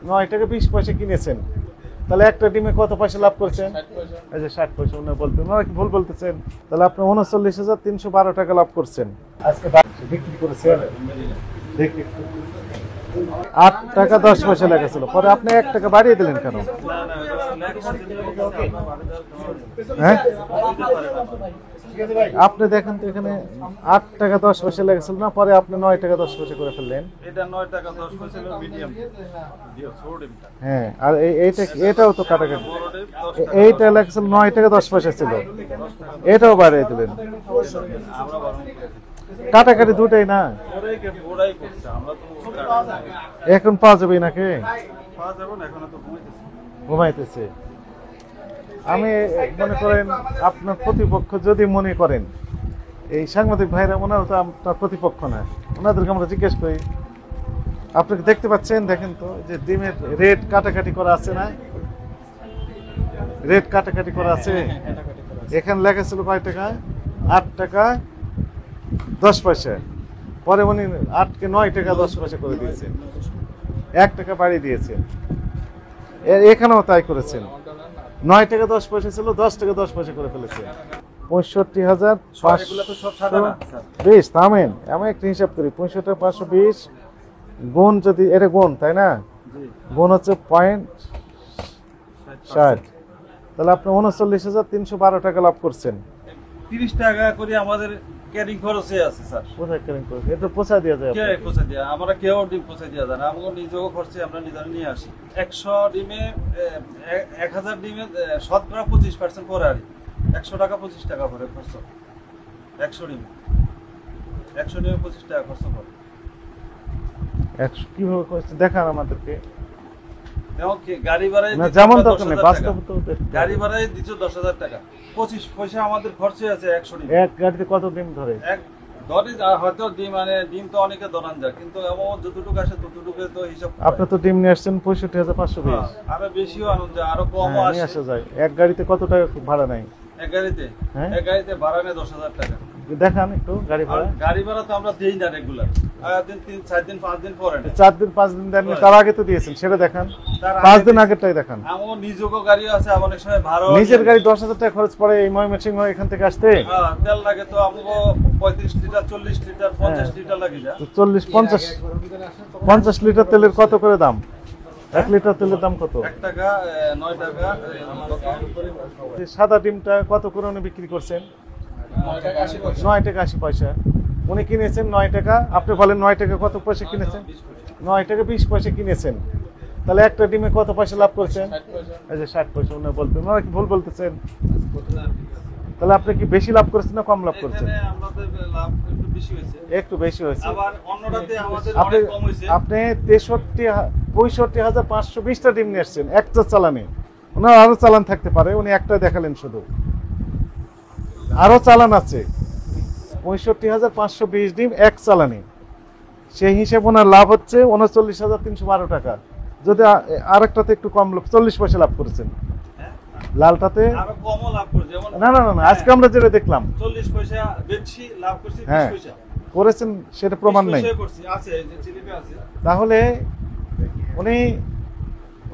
9 টাকা 20 পয়সা কিনেছেন, তাহলে একটা ডিমে কত পয়সা লাভ করছেন? এই যে 60 পয়সা। উনি বলতেন, ওনারা কি ভুল বলতেছেন? তাহলে আপনি 39,312 টাকা লাভ করছেন। আজকে বিক্রি করেছেন দেখি 8 টাকা 10 পয়সা লেগেছিল, পরে আপনি 1 টাকা বাড়িয়ে দিলেন কেন? হ্যাঁ, আপনি দেখেন তো এখানে 8 টাকা 10 পয়সা লেগেছিল না, পরে আপনি 9 টাকা 10 পয়সা করে ফেললেন। এটা 9 টাকা 10 পয়সা হলো মিডিয়াম ডিমটা। হ্যাঁ, আর এটাও তো কাটাকাটি, এইটা লেগেছিল 9 টাকা 10 পয়সা ছিল, এটাও বাড়িয়ে দিলেন। কাটাকাটি দুটাই না, এখন পাওয়া যাবে নাকি? ঘুমাইতেছে। আমি মনে করেন আপনার প্রতিপক্ষ যদি মনে করেন, এই সাংবাদিক ভাইরা ওনারা তো আপনার প্রতিপক্ষ না, ওনাদেরকে আমরা জিজ্ঞেস করি, আপনাকে দেখতে পাচ্ছেন, দেখেন তো যে ডিমের রেট কাটাকাটি করা আছে না, রেট কাটাকাটি করা আছে। এখানে লেখা ছিল কয় টাকা? 8 টাকা 10 পয়সা, পরে উনি 8কে 9 টাকা 10 পয়সা করে দিয়েছেন, 1 টাকা বাড়িয়ে দিয়েছেন। এখানেও তাই করেছেন, 9 টাকা 10 পয়সা ছিল, 10 টাকা 10 পয়সা করে ফেলেছে। 65,520। থামেন, আমি একটা হিসাব করি। 65,520 গুণ, যদি এটা গুণ, তাই না, গুণ হচ্ছে 0.60, তাহলে আপনি 39,312 টাকা লাভ করছেন। 30 টাকা করে আমাদের ক্যারিং খরচে আছে স্যার। কোথায় ক্যারিং খরচ? এটা পোছা দেওয়া যায়? কে পোছা দেয়া? আমরা কেউ ডিম পোছা দেওয়া যায় না, আমাদের নিজেও খরচে আমরা নিজেরা নিয়ে আসি। 100 ডিমে 1000 ডিমে শতকরা 25% পরে আর 100 টাকা 25 টাকা করে খরচ। 100 ডিমে 25 টাকা খরচ করে। 100 কিভাবে করছে দেখান আমাদেরকে। গাড়ি ভাড়ায় না, যেমন দরকার নেই, বাস্তব তো। গাড়ি ভাড়ায় দিচ্ছ 10,000 টাকা, 25 পয়সা আমাদের খরচে আছে 100 ডিম। এক গাড়িতে কত ডিম ধরে? এক ধরে হয়তো ডিম, মানে ডিম তো অনেকে ধরান যায়, কিন্তু এমন যতটুকু আসে ততটুকু তো হিসাব। আপনি তো ডিম নিয়ে আসছেন 65,520। আরো বেশিও আনুন যায়, আরো কমও নিয়ে আসে। আসা যায়। এক গাড়িতে কত টাকা ভাড়া নেয়? এক গাড়িতে ভাড়া নেয় 10,000 টাকা। দেখান একটু গাড়ি ভাড়া। গাড়ি ভাড়া তো আমরা দেই না রেগুলার, 3 দিন 5 দিন পরে। 4 দিন 5 দিন দেননি, তার আগে তো দিয়েছেন, সেটা দেখান। 5 দিন আগেরটাই দেখান। আমার নিজেরও গাড়ি আছে, অনেক সময় ভাড়া। নিজের গাড়ি 10,000 টাকা খরচ পড়ে এই ময়মনসিংহ এখান থেকে আসতে। হ্যাঁ, তেল লাগে তো আমাকে 35 লিটার 40 লিটার 50 লিটার লাগে যা। 40 50 লিটার তেলের কত করে দাম? 1 লিটার তেলের দাম কত? 1 টাকা 9 টাকা। সাদা ডিমটা কত করে উনি বিক্রি করছেন? 9 টাকা 80 পয়সা। উনি কিনেছেন 9 টাকা, আপনি বলেন 9 টাকা কত পয়সা কিনেছেন? 9 টাকা 20 পয়সা কিনেছেন, তাহলে একটা ডিমে কত পয়সা লাভ করছেন? এই যে 60 পয়সা। উনি বলতেন, ওনারা কি ভুল বলতেছেন? তাহলে আপনি কি বেশি লাভ করেছেন না কম লাভ করছেন? আমাদের লাভ একটু বেশি হয়েছে। একটু বেশি হয়েছে। আবার অন্যটাতে আমাদের অনেক কম হয়েছে। আপনি 65,520টা ডিম নিয়ে আসছেন একটা চালানে। ওনার আরো চালান থাকতে পারে, উনি একটা দেখালেন শুধু, আরো চালান আছে। 65,520 ডিম এক চালানে, সেই হিসেবে ওনার লাভ হচ্ছে 39,312 টাকা। যদি আরেকটাতে একটু কম, 40 পয়সা লাভ করেছেন, লালটাতে আরো কমও লাভ করছে। যেমন না, আজকে আমরা যেটা দেখলাম 40 পয়সা বেশি লাভ করছি, 20 হ্যাঁ পয়সা করেছেন, সেটা প্রমাণ নাই। আছে যে চিলিপে আছে। তাহলে উনি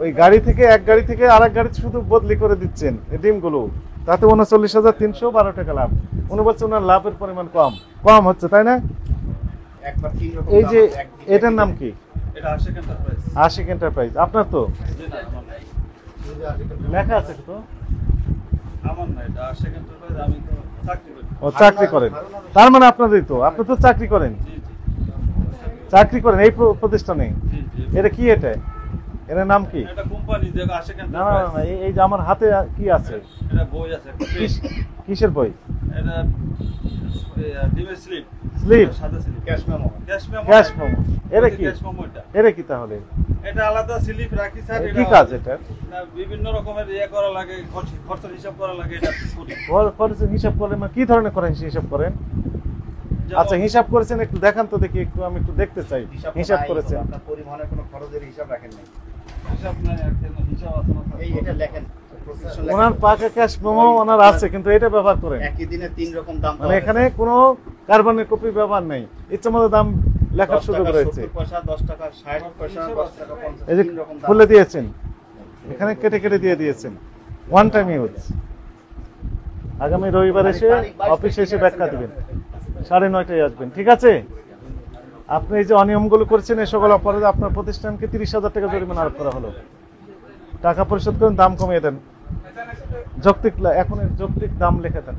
ওই গাড়ি থেকে এক গাড়ি থেকে আরেক গাড়িতে শুধু বদলি করে দিচ্ছেন এই ডিমগুলো, তাতে 39,312 টাকা লাভ। উনি বলছে ওনার লাভের পরিমাণ কম হচ্ছে, তাই না? এই যে এটার নাম কি? এটা আশিক এন্টারপ্রাইজ। আপনার তো লেখা আছে তো? আমার না, এটা আশিক এন্টারপ্রাইজ। আমি তো চাকরি করি। ও, চাকরি করেন, তার মানে আপনারই তো। আপনি তো চাকরি করেন, এই প্রতিষ্ঠানে। এটা কি? এটার নাম কি? এটা কোম্পানি যে আশিক না, এন্টারপ্রাইজ। এই যে আমার হাতে কি আছে? এটা বই আছে। কিসের বই? এটা ডিমের স্লিপ। সাদা স্লিপ। Cash memo. এটা কি? ক্যাশ মেমো এটা কি তাহলে? এটা আলাদা স্লিপ রাখি স্যার। কি কাজ এটা? বিভিন্ন রকমের করা লাগে, খরচের হিসাব করা লাগে। এটা খরচের হিসাব করেন? কি ধরনের হিসাব করেন? আচ্ছা, হিসাব করেছেন, একটু দেখান তো দেখি, আমি একটু দেখতে চাই। হিসাব করেছেন? আপনার পরিবহনের কোনো খরচের হিসাব রাখেন নাই? হিসাব নাই, হিসাব আছে না। এই এটা লেখেন। ওনার পাকা ক্যাশ মেমো ওনার আছে, কিন্তু এটা ব্যবহার করেন। একই দিনে 3 রকম দাম, মানে এখানে কোনো কার্বনের কপি ব্যবহার নেই, ইচ্ছা মতো দাম লেখার 10 সুযোগ টাকা, রয়েছে। 70 পয়সা, 10 টাকা, 60 পয়সা, 10 টাকা, 50, এই যে 3 রকম দাম। খুলে দিয়েছেন, এখানে কেটে কেটে দিয়ে দিয়েছেন, ওয়ান টাইম ইউজ। আগামী রবিবার এসে অফিসে এসে ব্যাখ্যা দিবেন, 9:30টায় আসবেন, ঠিক আছে? আপনি এই যে অনিয়মগুলো করেছেন এই সকল অপরাধে আপনার প্রতিষ্ঠানকে 30,000 টাকা জরিমানা আরোপ করা হলো। টাকা পরিশোধ করেন, দাম কমিয়ে দেন, যৌক্তিক এখন যৌক্তিক দাম লিখে দেন।